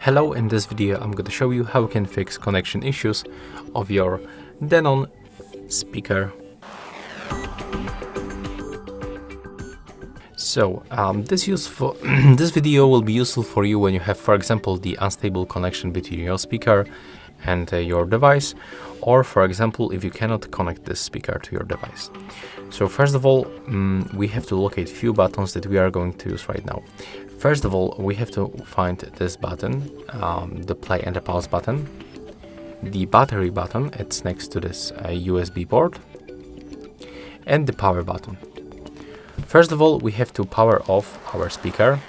Hello, in this video I'm going to show you how you can fix connection issues of your Denon speaker. So this video will be useful for you when you have, for example, the unstable connection between your speaker and your device, or for example if you cannot connect this speaker to your device. So first of all, we have to locate few buttons that we are going to use right now. First of all, we have to find this button, the play and the pause button, the battery button, it's next to this USB port, and the power button. First of all, we have to power off our speaker,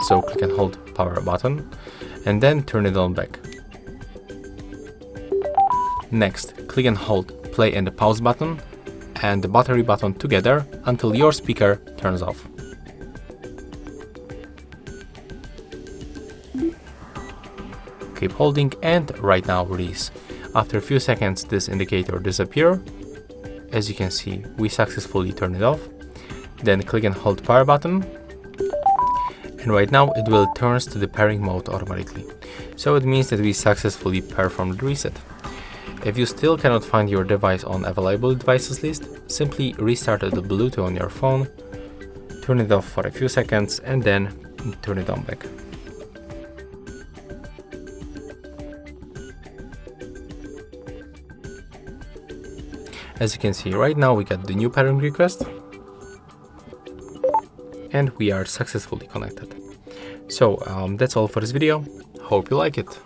so click and hold power button and then turn it on back. Next, click and hold play and the pause button and the battery button together until your speaker turns off. Keep holding and right now release. After a few seconds this indicator disappears. As you can see, we successfully turned it off. Then click and hold power button and right now it will turn to the pairing mode automatically. So it means that we successfully performed the reset. If you still cannot find your device on available devices list, simply restart the Bluetooth on your phone, turn it off for a few seconds and then turn it on back. As you can see, right now we got the new pairing request and we are successfully connected. So that's all for this video. Hope you like it.